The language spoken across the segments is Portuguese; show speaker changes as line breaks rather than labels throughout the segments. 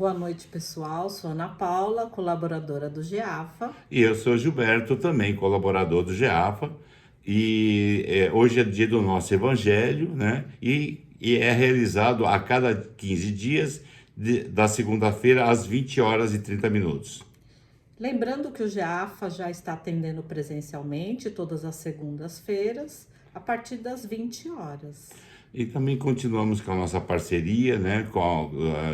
Boa noite, pessoal. Sou Ana Paula, colaboradora do GEAFA.
E eu sou Gilberto, também colaborador do GEAFA. Hoje é dia do nosso Evangelho, né? E é realizado a cada 15 dias, da segunda-feira às 20 horas e 30 minutos.
Lembrando que o GEAFA já está atendendo presencialmente todas as segundas-feiras, a partir das 20 horas.
E também continuamos com a nossa parceria, né,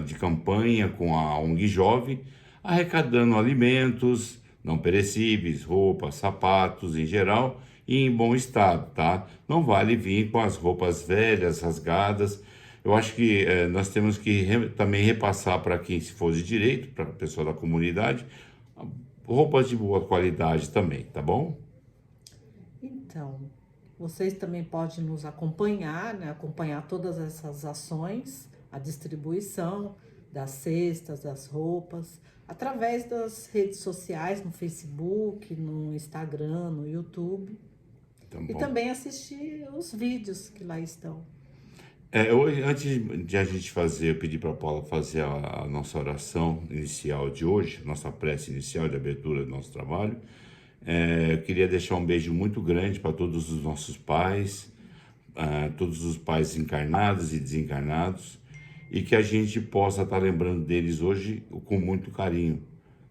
de campanha com a ONG Jovem, arrecadando alimentos não perecíveis, roupas, sapatos em geral e em bom estado, tá? Não vale vir com as roupas velhas, rasgadas. Eu acho que nós temos que também repassar para quem se for de direito, para a pessoa da comunidade, roupas de boa qualidade também, tá bom?
Então, vocês também podem nos acompanhar, né? Acompanhar todas essas ações, a distribuição das cestas, das roupas, através das redes sociais, no Facebook, no Instagram, no YouTube.
Tá
E
bom.
também assistir os vídeos que lá estão.
Antes de a gente fazer, eu pedi para a Paula fazer a nossa oração inicial de hoje, nossa prece inicial de abertura do nosso trabalho. Eu queria deixar um beijo muito grande para todos os nossos pais, todos os pais encarnados e desencarnados, e que a gente possa estar lembrando deles hoje com muito carinho.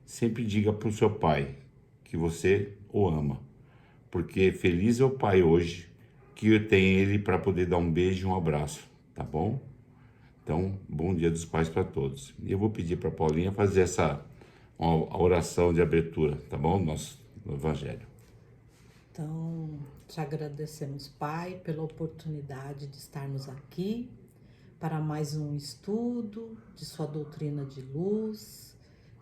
Sempre diga para o seu pai que você o ama, porque feliz é o pai hoje que tem ele para poder dar um beijo e um abraço, tá bom? Então, bom dia dos pais para todos. E eu vou pedir para a Paulinha fazer a oração de abertura, tá bom? Nosso Evangelho.
Então, te agradecemos, Pai, pela oportunidade de estarmos aqui para mais um estudo de sua doutrina de luz,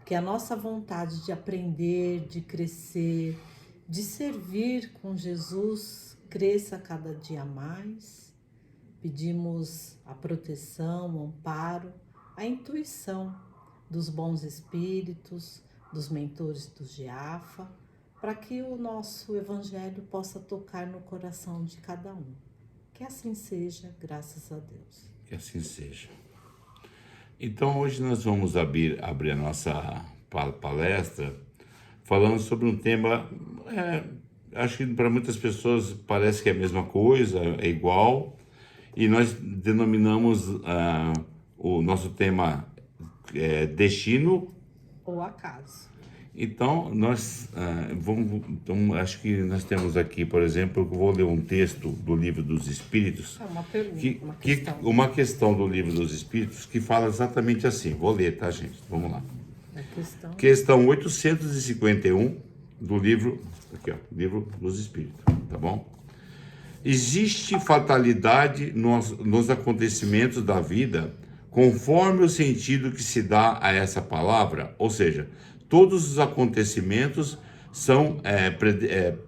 que a nossa vontade de aprender, de crescer, de servir com Jesus cresça cada dia mais. Pedimos a proteção, o amparo, a intuição dos bons espíritos, dos mentores do GEAFA, para que o nosso Evangelho possa tocar no coração de cada um. Que assim seja, graças a Deus.
Que assim seja. Então, hoje nós vamos abrir a nossa palestra falando sobre um tema, acho que para muitas pessoas parece que é a mesma coisa, é igual, e nós denominamos o nosso tema destino
ou acaso.
Então, acho que nós temos aqui, por exemplo, eu vou ler um texto do Livro dos Espíritos.
Uma pergunta, uma questão.
Uma questão do Livro dos Espíritos que fala exatamente assim. Vou ler, tá, gente? Vamos lá. Questão 851 do livro, aqui, ó, Livro dos Espíritos, tá bom? Existe fatalidade nos acontecimentos da vida conforme o sentido que se dá a essa palavra, ou seja, todos os acontecimentos são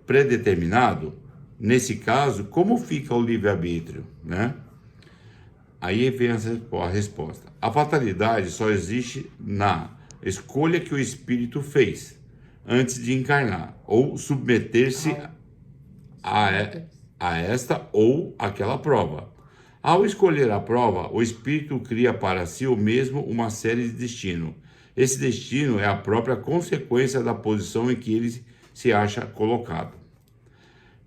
predeterminados. Nesse caso, como fica o livre-arbítrio, né? Aí vem a resposta. A fatalidade só existe na escolha que o espírito fez antes de encarnar ou submeter-se a esta ou aquela prova. Ao escolher a prova, o espírito cria para si o mesmo uma série de destinos. Esse destino é a própria consequência da posição em que ele se acha colocado.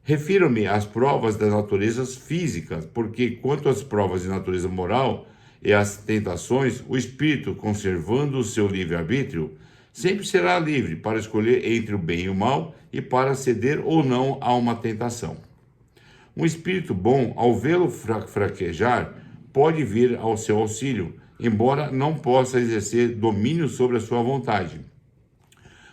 Refiro-me às provas das naturezas físicas, porque quanto às provas de natureza moral e às tentações, o espírito, conservando o seu livre-arbítrio, sempre será livre para escolher entre o bem e o mal e para ceder ou não a uma tentação. Um espírito bom, ao vê-lo fraquejar, pode vir ao seu auxílio, embora não possa exercer domínio sobre a sua vontade.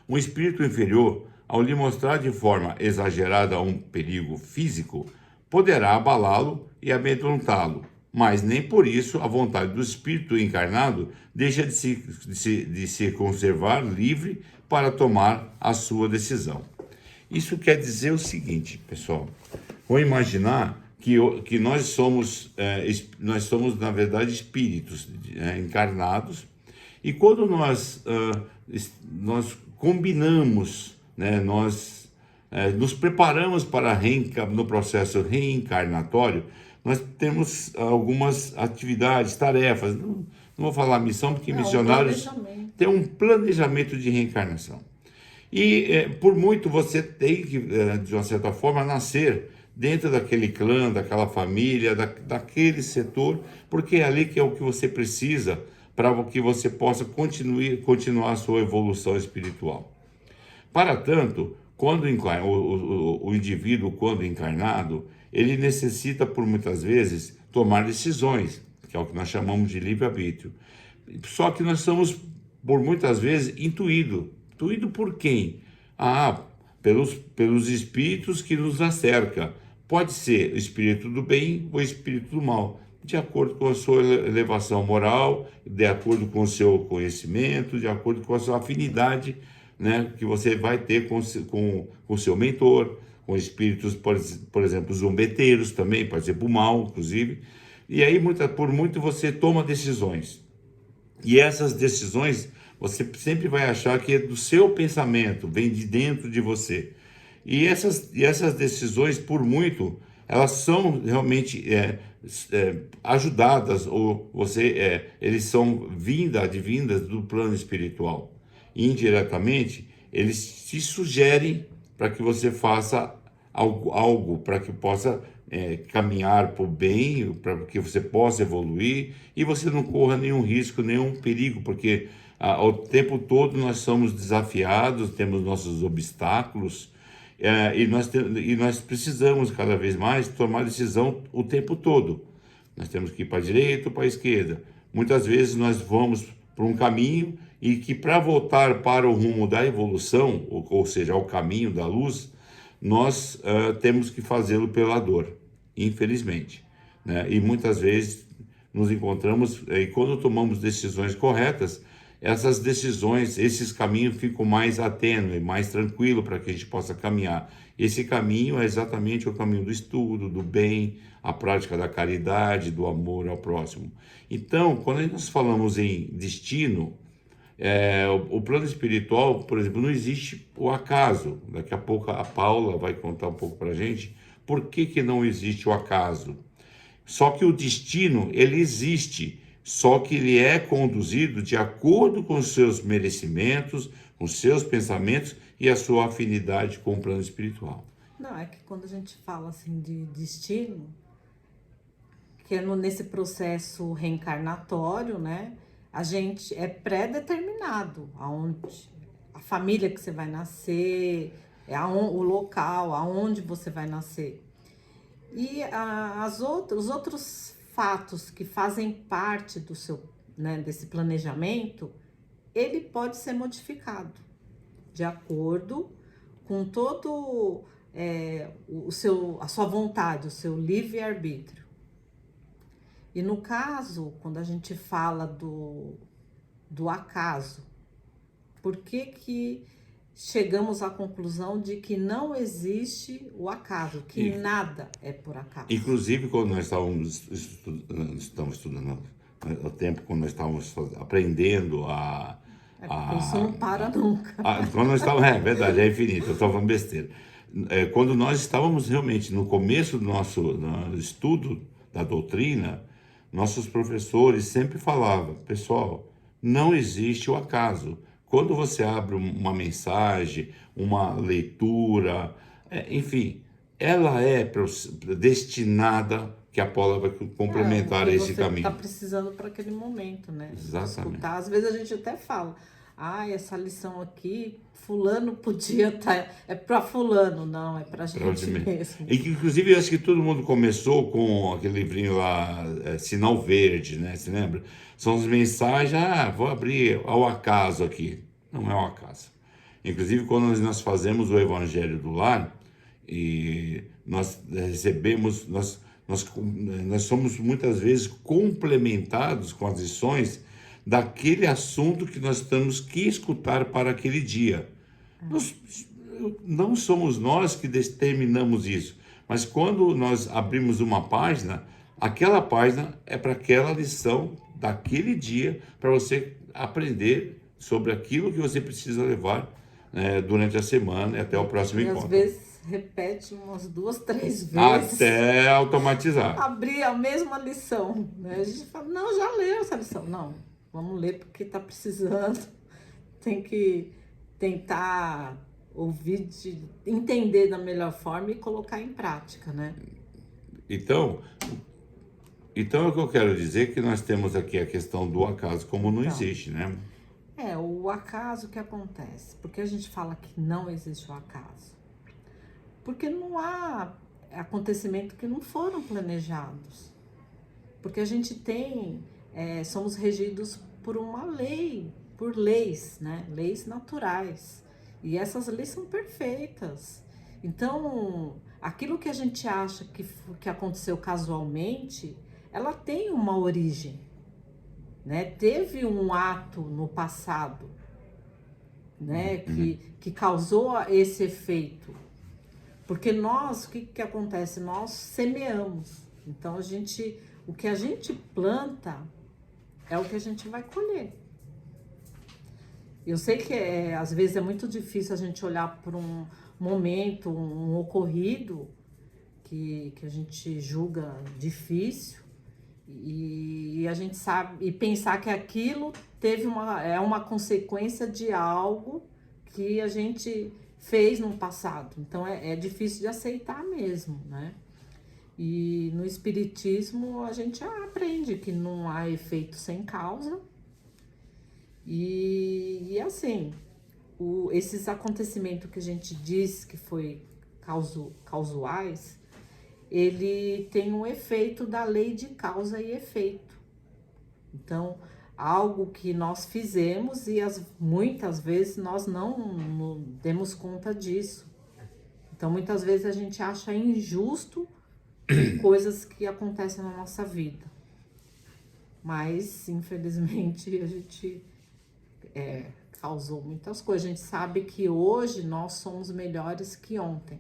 Um espírito inferior, ao lhe mostrar de forma exagerada um perigo físico, poderá abalá-lo e amedrontá-lo, mas nem por isso a vontade do espírito encarnado deixa de se conservar livre para tomar a sua decisão. Isso quer dizer o seguinte, pessoal. Vou imaginar que nós somos, na verdade, espíritos encarnados, e quando nós combinamos, né, nós nos preparamos para no processo reencarnatório, nós temos algumas atividades, tarefas, Não vou falar missão, porque
Não,
missionários têm um planejamento de reencarnação. E por muito você tem que, de uma certa forma, nascer dentro daquele clã, daquela família, daquele setor, porque é ali que é o que você precisa para que você possa continuar a sua evolução espiritual. Para tanto, quando o indivíduo, quando encarnado, ele necessita, por muitas vezes, tomar decisões, que é o que nós chamamos de livre-arbítrio. Só que nós somos, por muitas vezes, intuído. Intuído por quem? Pelos espíritos que nos acercam. Pode ser o espírito do bem ou o espírito do mal, de acordo com a sua elevação moral, de acordo com o seu conhecimento, de acordo com a sua afinidade, né, que você vai ter com o seu mentor, com espíritos, por exemplo, zombeteiros também, pode ser para o mal, inclusive. E aí, por muito, você toma decisões. E essas decisões, você sempre vai achar que é do seu pensamento, vem de dentro de você. E essas decisões, por muito, elas são realmente ajudadas, ou eles são advindas do plano espiritual. Indiretamente, eles te sugerem para que você faça algo para que possa caminhar para o bem, para que você possa evoluir e você não corra nenhum risco, nenhum perigo, porque o tempo todo nós somos desafiados, temos nossos obstáculos, e nós precisamos cada vez mais tomar decisão o tempo todo. Nós temos que ir para a direita ou para a esquerda. Muitas vezes nós vamos por um caminho e que para voltar para o rumo da evolução, ou seja, ao caminho da luz, nós temos que fazê-lo pela dor, infelizmente, né? E muitas vezes nos encontramos, e quando tomamos decisões corretas, essas decisões, esses caminhos ficam mais atênues, mais tranquilo para que a gente possa caminhar. Esse caminho é exatamente o caminho do estudo, do bem, a prática da caridade, do amor ao próximo. Então, quando nós falamos em destino, o plano espiritual, por exemplo, não existe o acaso. Daqui a pouco a Paula vai contar um pouco para a gente por que não existe o acaso. Só que o destino, ele existe, só que ele é conduzido de acordo com os seus merecimentos, com os seus pensamentos e a sua afinidade com o plano espiritual.
Não, é que quando a gente fala assim de destino, que é nesse processo reencarnatório, né? A gente é pré-determinado aonde a família que você vai nascer, o local, aonde você vai nascer. E os outros fatos que fazem parte do seu, né, desse planejamento, ele pode ser modificado de acordo com todo a sua vontade, o seu livre-arbítrio. E no caso, quando a gente fala do acaso, por que chegamos à conclusão de que não existe o acaso, que nada é por acaso?
Inclusive, quando nós estamos estudando, o tempo quando nós estávamos aprendendo
Isso não para nunca.
Quando nós estávamos, é verdade, é infinito, eu estou falando besteira. Quando nós estávamos realmente no começo do nosso estudo da doutrina, nossos professores sempre falavam, pessoal, não existe o acaso. Quando você abre uma mensagem, uma leitura, enfim, ela é destinada, que a Paula vai complementar esse caminho.
Você está precisando para aquele momento, né?
Exatamente.
Escutar. Às vezes a gente até fala, essa lição aqui, fulano podia estar, é para fulano, não, é para gente mesmo.
E que, inclusive, eu acho que todo mundo começou com aquele livrinho lá, Sinal Verde, né? Se lembra? São as mensagens, vou abrir ao acaso aqui. Não é ao acaso. Inclusive, quando nós fazemos o Evangelho do Lar, e nós recebemos, nós somos muitas vezes complementados com as lições daquele assunto que nós temos que escutar para aquele dia. Não somos nós que determinamos isso, mas quando nós abrimos uma página, aquela página é para aquela lição daquele dia, para você aprender sobre aquilo que você precisa levar durante a semana e até o próximo encontro.
Às vezes repete umas 2, 3 vezes.
Até automatizar.
Abrir a mesma lição. Né? A gente fala, não, já leu essa lição. Não, vamos ler porque está precisando, tem que tentar ouvir, entender da melhor forma e colocar em prática, né?
Então, é o que eu quero dizer que nós temos aqui a questão do acaso como não
Então,
existe, né?
o acaso que acontece. Por que a gente fala que não existe o acaso? Porque não há acontecimentos que não foram planejados. Porque a gente tem, somos regidos por uma lei, por leis, né? Leis naturais. E essas leis são perfeitas. Então, aquilo que a gente acha que aconteceu casualmente, ela tem uma origem, né? Teve um ato no passado, né? Que causou esse efeito. Porque nós, o que acontece? Nós semeamos. Então, o que a gente planta é o que a gente vai colher. Eu sei que às vezes é muito difícil a gente olhar para um momento, um ocorrido que a gente julga difícil e a gente sabe e pensar que aquilo é uma consequência de algo que a gente fez no passado. Então é difícil de aceitar mesmo, né? E no espiritismo a gente aprende que não há efeito sem causa. E assim, esses acontecimentos que a gente diz que foi causais, ele tem um efeito da lei de causa e efeito. Então, algo que nós fizemos e muitas vezes nós não demos conta disso. Então, muitas vezes a gente acha injusto coisas que acontecem na nossa vida. Mas, infelizmente, a gente causou muitas coisas. A gente sabe que hoje nós somos melhores que ontem.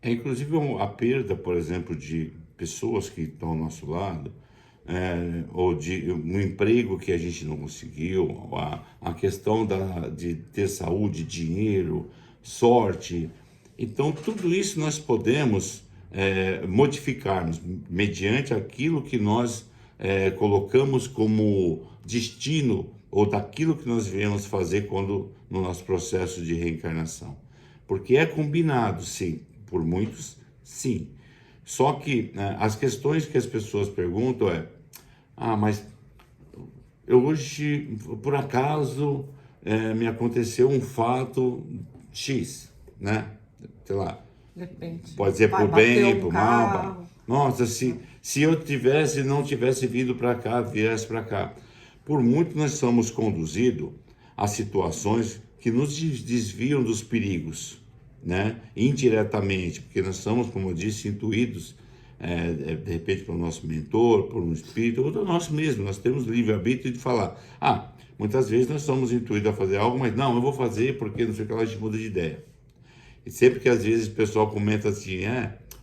Inclusive a perda, por exemplo, de pessoas que estão ao nosso lado, ou de um emprego que a gente não conseguiu, a questão de ter saúde, dinheiro, sorte. Então, tudo isso nós podemos modificarmos mediante aquilo que nós colocamos como destino ou daquilo que nós viemos fazer no nosso processo de reencarnação. Porque é combinado, sim, por muitos, sim. Só que as questões que as pessoas perguntam mas eu hoje, por acaso, me aconteceu um fato X, né? Sei lá,
De repente,
pode ser por bem, por mal. Nossa, se eu não tivesse vindo para cá, viesse para cá. Por muito nós somos conduzidos a situações que nos desviam dos perigos, né? Indiretamente, porque nós somos, como eu disse, intuídos, de repente pelo nosso mentor, por um espírito, ou do nosso mesmo. Nós temos livre-arbítrio de falar, muitas vezes nós somos intuídos a fazer algo, mas não, eu vou fazer porque não sei o que lá, a gente muda de ideia. E sempre que às vezes o pessoal comenta assim,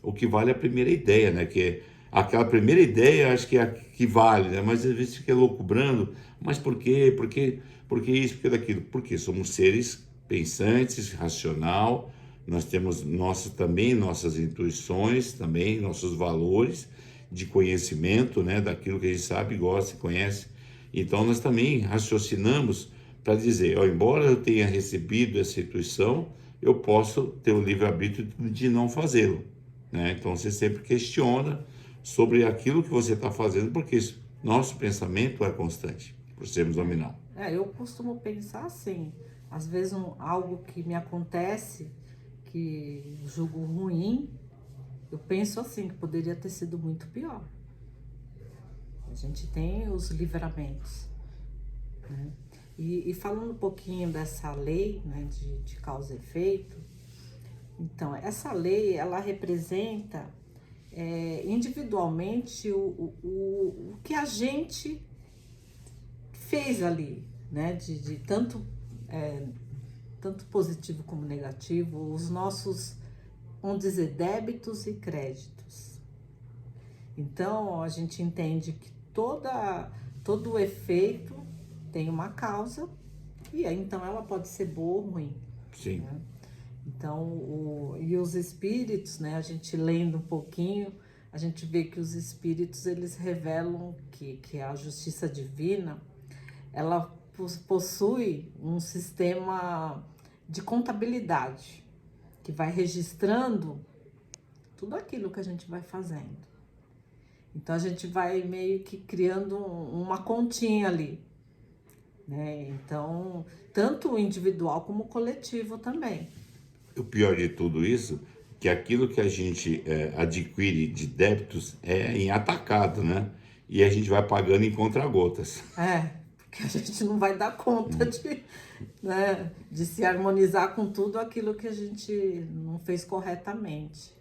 o que vale é a primeira ideia, né? Que aquela primeira ideia acho que é a que vale, né? Mas às vezes fica loucubrando, mas por quê? Por que isso? Por que daquilo? Porque somos seres pensantes, racional, nós temos também nossas intuições, também nossos valores de conhecimento, né? Daquilo que a gente sabe, gosta e conhece. Então nós também raciocinamos para dizer, embora eu tenha recebido essa intuição, eu posso ter o livre-arbítrio de não fazê-lo, né? Então você sempre questiona sobre aquilo que você está fazendo, porque nosso pensamento é constante, por sermos nominal.
Eu costumo pensar assim, às vezes algo que me acontece, que julgo ruim, eu penso assim, que poderia ter sido muito pior. A gente tem os livramentos, né? E falando um pouquinho dessa lei, né, de causa e efeito, então, essa lei, ela representa individualmente o que a gente fez ali, né, de tanto positivo como negativo, os nossos, vamos dizer, débitos e créditos. Então, a gente entende que todo o efeito tem uma causa, e aí, então ela pode ser boa ou ruim.
Sim.
Né? Então, e os espíritos, né, a gente lendo um pouquinho, a gente vê que os espíritos, eles revelam que a justiça divina, ela possui um sistema de contabilidade que vai registrando tudo aquilo que a gente vai fazendo. Então a gente vai meio que criando uma continha ali, né? Então, tanto o individual como o coletivo também.
O pior de tudo isso, que aquilo que a gente adquire de débitos é em atacado, né? E a gente vai pagando em conta-gotas.
Porque a gente não vai dar conta né, de se harmonizar com tudo aquilo que a gente não fez corretamente.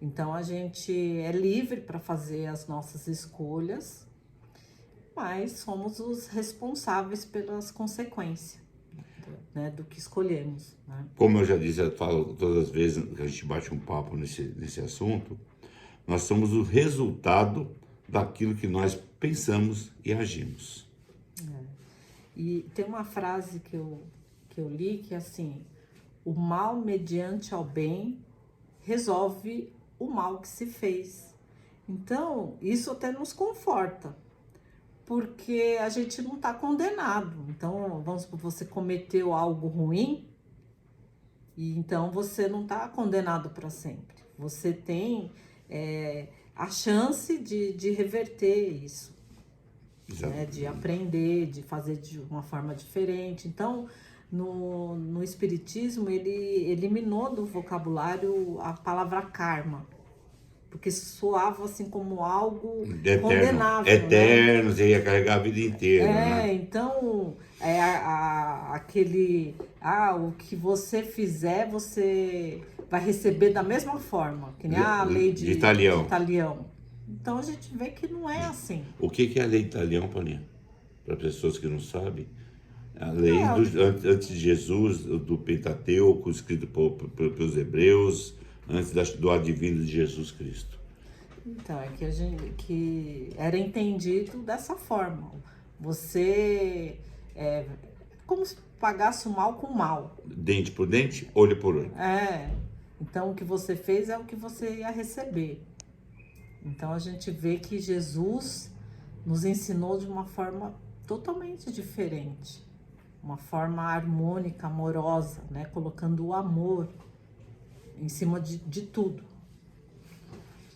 Então a gente é livre para fazer as nossas escolhas, mas somos os responsáveis pelas consequências, né, do que escolhemos, né?
Como eu já disse, eu falo todas as vezes que a gente bate um papo nesse assunto, nós somos o resultado daquilo que nós pensamos e agimos.
E tem uma frase que eu li que é assim: o mal mediante ao bem resolve o mal que se fez. Então, isso até nos conforta, porque a gente não está condenado. Então, vamos supor, você cometeu algo ruim, e então você não está condenado para sempre. Você tem a chance de reverter isso. Né, de aprender, de fazer de uma forma diferente. Então, no Espiritismo, ele eliminou do vocabulário a palavra karma, porque soava assim como algo condenável.
Eterno, você ia carregar a vida inteira. Né?
Então, o que você fizer, você vai receber da mesma forma, que nem a lei de Talião. Então a gente vê que não é assim.
O que é a lei de Talião, Paulinha? Para pessoas que não sabem, a lei antes de Jesus, do Pentateuco, escrito pelos hebreus, antes do advindo de Jesus Cristo.
Então, é que era entendido dessa forma. Você como se pagasse o mal com o mal.
Dente por dente, olho por olho.
Então o que você fez é o que você ia receber. Então a gente vê que Jesus nos ensinou de uma forma totalmente diferente, uma forma harmônica, amorosa, né? Colocando o amor em cima de tudo.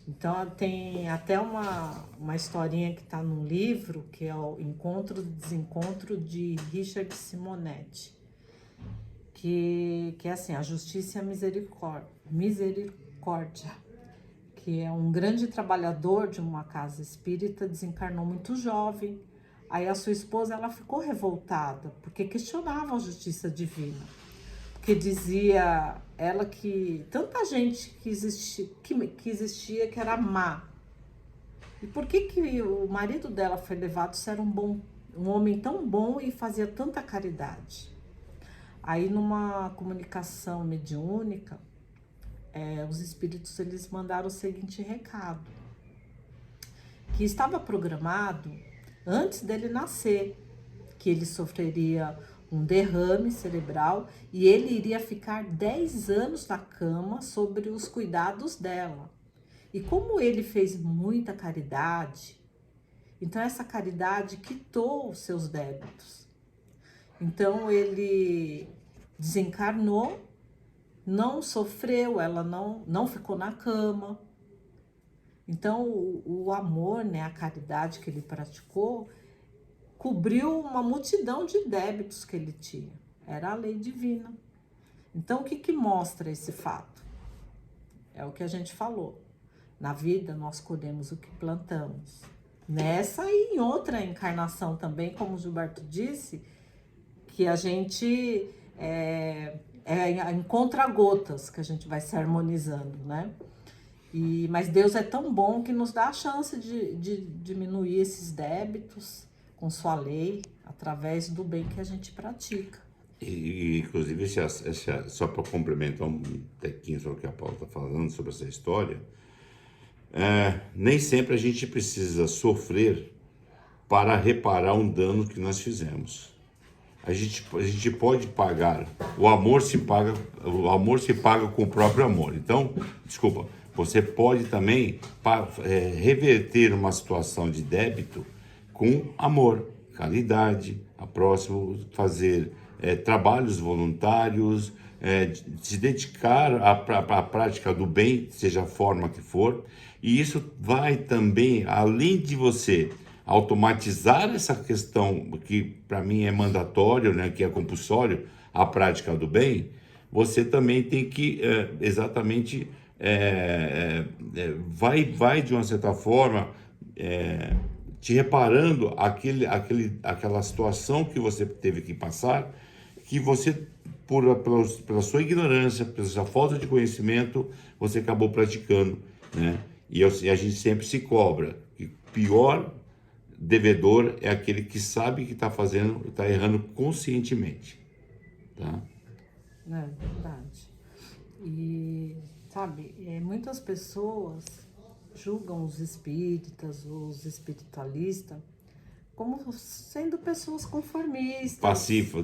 Então tem até uma historinha que está no livro, que é o Encontro e Desencontro de Richard Simonetti, que é assim: a justiça e a misericórdia, que é um grande trabalhador de uma casa espírita, desencarnou muito jovem. Aí a sua esposa, ela ficou revoltada, porque questionava a justiça divina. Porque dizia ela que tanta gente que existia que era má. E por que o marido dela foi levado se era um homem tão bom e fazia tanta caridade? Aí numa comunicação mediúnica, os espíritos eles mandaram o seguinte recado: que estava programado antes dele nascer, que ele sofreria um derrame cerebral e ele iria ficar 10 anos na cama sob os cuidados dela. E como ele fez muita caridade, então essa caridade quitou os seus débitos. Então ele desencarnou, não sofreu, ela não ficou na cama. Então o amor, né, a caridade que ele praticou, cobriu uma multidão de débitos que ele tinha. Era a lei divina. Então o que mostra esse fato? É o que a gente falou. Na vida nós colhemos o que plantamos. Nessa e em outra encarnação também, como o Gilberto disse, que a gente em contra-gotas que a gente vai se harmonizando, né? Mas Deus é tão bom que nos dá a chance de diminuir esses débitos com sua lei, através do bem que a gente pratica.
E inclusive, só para complementar um tequinho sobre o que a Paula está falando, sobre essa história, nem sempre a gente precisa sofrer para reparar um dano que nós fizemos. A gente pode pagar, o amor se paga com o próprio amor. Então, desculpa, você pode também reverter uma situação de débito com amor, caridade, a próximo fazer trabalhos voluntários, se dedicar à prática do bem, seja a forma que for, e isso vai também, além de você automatizar essa questão que para mim é mandatório, né, que é compulsório, a prática do bem, você também tem que exatamente vai de uma certa forma te reparando aquela situação que você teve que passar, que você pela sua ignorância, pela sua falta de conhecimento, você acabou praticando, né? E a gente sempre se cobra que pior devedor é aquele que sabe que está fazendo, está errando conscientemente, tá?
É verdade. E, sabe, muitas pessoas julgam os espíritas, os espiritualistas, como sendo pessoas conformistas.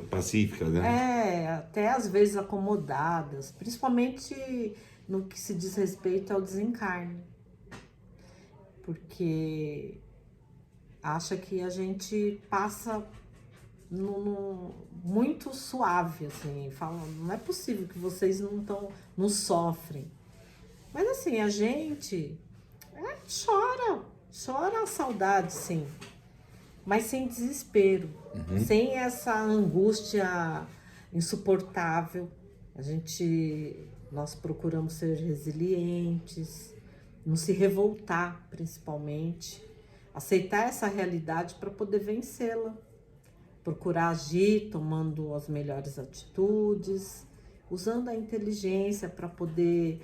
Pacíficas, né?
Até às vezes acomodadas, principalmente no que se diz respeito ao desencarne. Porque acha que a gente passa muito suave, assim, fala, não é possível que vocês não sofrem. Mas assim, a gente chora a saudade, sim, mas sem desespero, sem essa angústia insuportável. Nós procuramos ser resilientes, não se revoltar, principalmente, aceitar essa realidade para poder vencê-la, procurar agir tomando as melhores atitudes, usando a inteligência para poder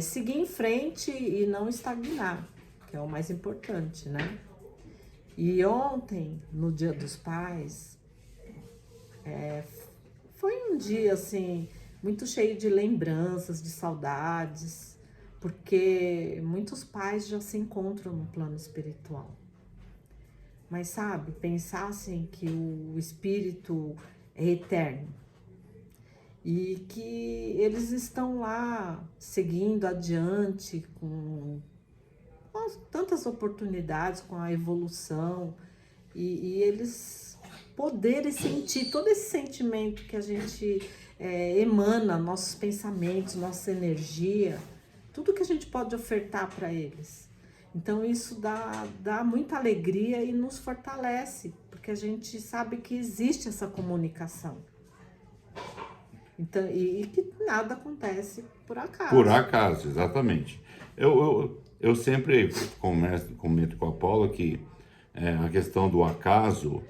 seguir em frente e não estagnar, que é o mais importante, né? E ontem, no Dia dos Pais, foi um dia, assim, muito cheio de lembranças, de saudades, porque muitos pais já se encontram no plano espiritual. Mas, sabe, pensar assim que o espírito é eterno e que eles estão lá seguindo adiante com tantas oportunidades, com a evolução, e eles poderem sentir todo esse sentimento que a gente emana, nossos pensamentos, nossa energia, tudo que a gente pode ofertar para eles. Então isso dá muita alegria e nos fortalece, porque a gente sabe que existe essa comunicação. Então, e que nada acontece por acaso.
Por acaso, exatamente. Eu sempre comento com a Paula que a questão do acaso,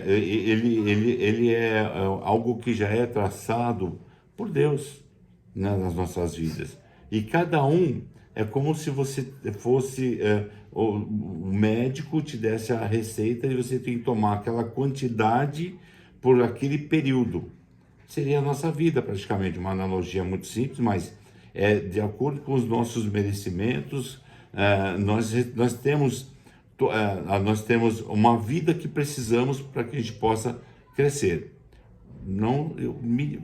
ele é algo que já é traçado por Deus, né, nas nossas vidas. E cada um é como se você fosse, o médico te desse a receita e você tem que tomar aquela quantidade por aquele período. Seria a nossa vida, praticamente, uma analogia muito simples, mas de acordo com os nossos merecimentos, nós temos uma vida que precisamos para que a gente possa crescer. Não,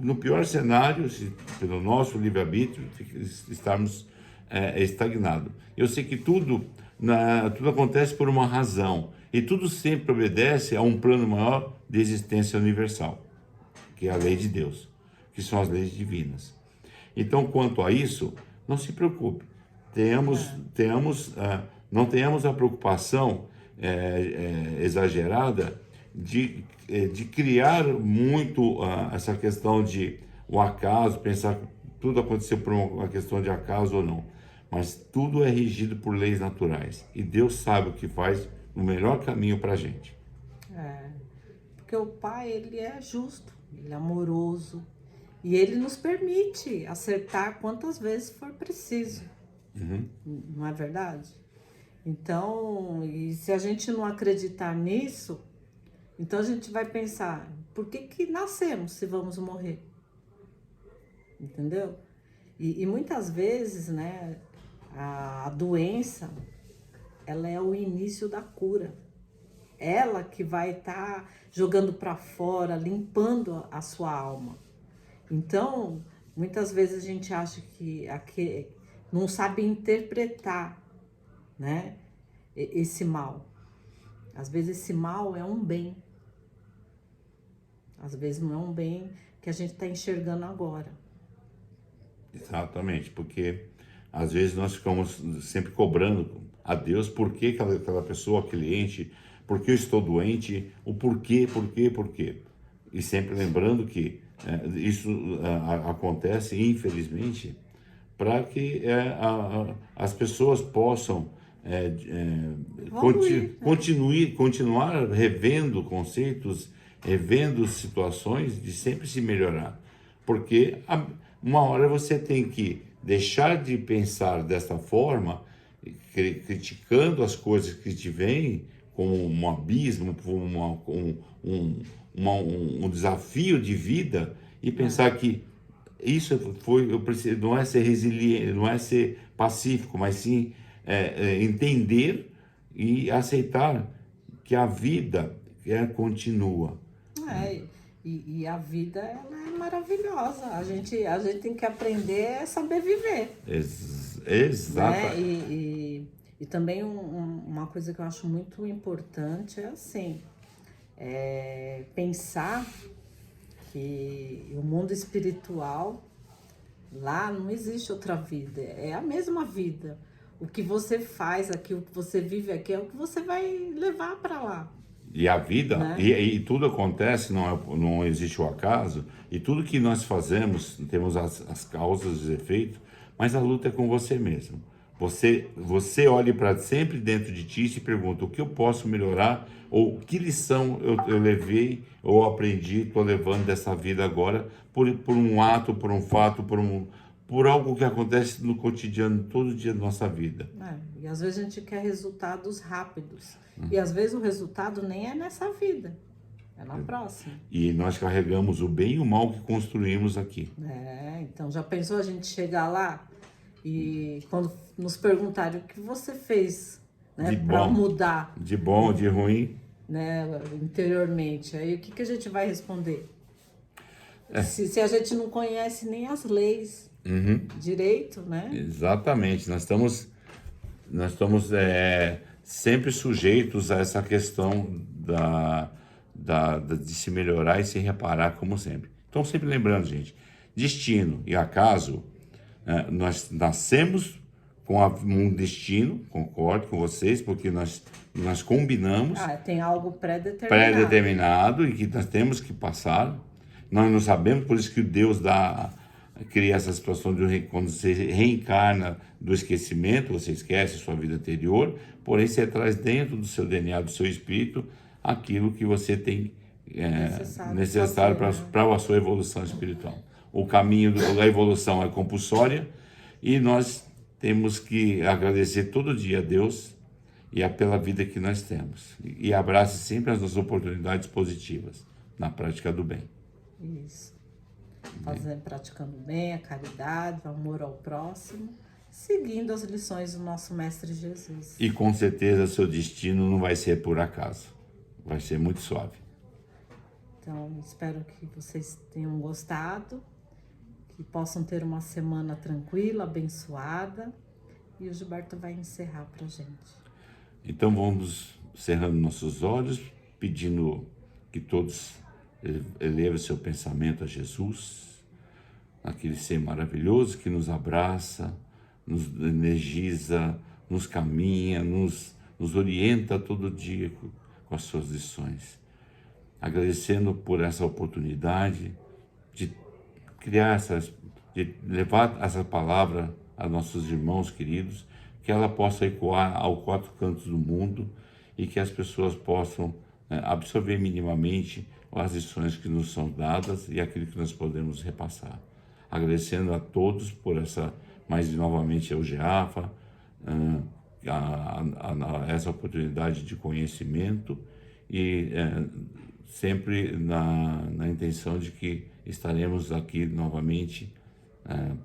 no pior cenário, se pelo nosso livre-arbítrio, estarmos estagnados. Eu sei que tudo acontece por uma razão, e tudo sempre obedece a um plano maior de existência universal, que é a lei de Deus, que são as leis divinas. Então, quanto a isso, não se preocupe. Não tenhamos a preocupação exagerada de criar muito essa questão de o acaso, pensar que tudo aconteceu por uma questão de acaso ou não. Mas tudo é regido por leis naturais. E Deus sabe o que faz no melhor caminho para a gente.
Porque o Pai, ele é justo, ele é amoroso, e ele nos permite acertar quantas vezes for preciso. Não é verdade? Então, e se a gente não acreditar nisso, então a gente vai pensar, por que nascemos se vamos morrer? Entendeu? E muitas vezes, né, a doença, ela é o início da cura. Ela que vai estar jogando para fora, limpando a sua alma. Então, muitas vezes a gente acha que não sabe interpretar, né, esse mal. Às vezes esse mal é um bem. Às vezes não é um bem que a gente está enxergando agora.
Exatamente, porque às vezes nós ficamos sempre cobrando a Deus por que aquela pessoa, cliente, por que eu estou doente, o porquê. E sempre lembrando que isso acontece, infelizmente, para que as pessoas possam
Evoluir, né?
continuar revendo conceitos, revendo situações de sempre se melhorar. Porque uma hora você tem que deixar de pensar dessa forma, criticando as coisas que te vêm como um abismo, como um desafio de vida, e pensar que isso foi, eu preciso, não é ser resiliente, não é ser pacífico, mas sim entender e aceitar que a vida continua.
É, e a vida ela é maravilhosa. A gente tem que aprender a saber viver,
Exata.
né? E também uma coisa que eu acho muito importante é assim, pensar que o mundo espiritual, lá não existe outra vida, é a mesma vida. O que você faz aqui, o que você vive aqui, é o que você vai levar para lá,
E a vida,
né?
e tudo acontece, não existe o acaso, e tudo que nós fazemos, temos as causas e os efeitos, mas a luta é com você mesmo. Você olha para sempre dentro de ti e se pergunta o que eu posso melhorar, ou que lição eu levei ou aprendi, estou levando dessa vida agora, por um ato, por um fato, por algo que acontece no cotidiano, todo dia da nossa vida.
E às vezes a gente quer resultados rápidos. E às vezes o resultado nem é nessa vida, é na próxima.
E nós carregamos o bem e o mal que construímos aqui.
Então já pensou a gente chegar lá e quando nos perguntarem o que você fez, né, para mudar,
de bom, de ruim.
né, interiormente, aí o que a gente vai responder? Se a gente não conhece nem as leis direito, né?
Exatamente, nós estamos sempre sujeitos a essa questão de se melhorar e se reparar, como sempre. Então, sempre lembrando, gente, destino e acaso, nós nascemos com um destino, concordo com vocês, porque nós combinamos
Tem algo pré-determinado.
pré-determinado e que nós temos que passar. Nós não sabemos, por isso que Deus cria essa situação de quando você reencarna do esquecimento, você esquece sua vida anterior, porém você traz dentro do seu DNA, do seu espírito, aquilo que você tem necessário para a sua evolução espiritual. O caminho da evolução é compulsória e nós temos que agradecer todo dia a Deus e pela vida que nós temos. E abrace sempre as nossas oportunidades positivas na prática do bem.
Isso. Praticando bem, a caridade, o amor ao próximo, seguindo as lições do nosso Mestre Jesus.
E com certeza seu destino não vai ser por acaso. Vai ser muito suave.
Então, espero que vocês tenham gostado, que possam ter uma semana tranquila, abençoada. E o Gilberto vai encerrar pra gente.
Então vamos cerrando nossos olhos, pedindo que todos elevem seu pensamento a Jesus, aquele ser maravilhoso que nos abraça, nos energiza, nos caminha, nos orienta todo dia com as suas lições. Agradecendo por essa oportunidade de de levar essa palavra a nossos irmãos queridos, que ela possa ecoar aos quatro cantos do mundo e que as pessoas possam absorver minimamente as lições que nos são dadas e aquilo que nós podemos repassar. Agradecendo a todos por mais novamente ao GEAFA, essa oportunidade de conhecimento e sempre na intenção de que estaremos aqui novamente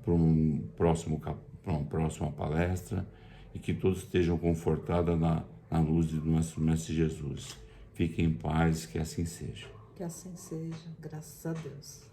para uma próxima palestra e que todos estejam confortados na luz do nosso Mestre Jesus. Fiquem em paz, que assim seja.
Que assim seja, graças a Deus.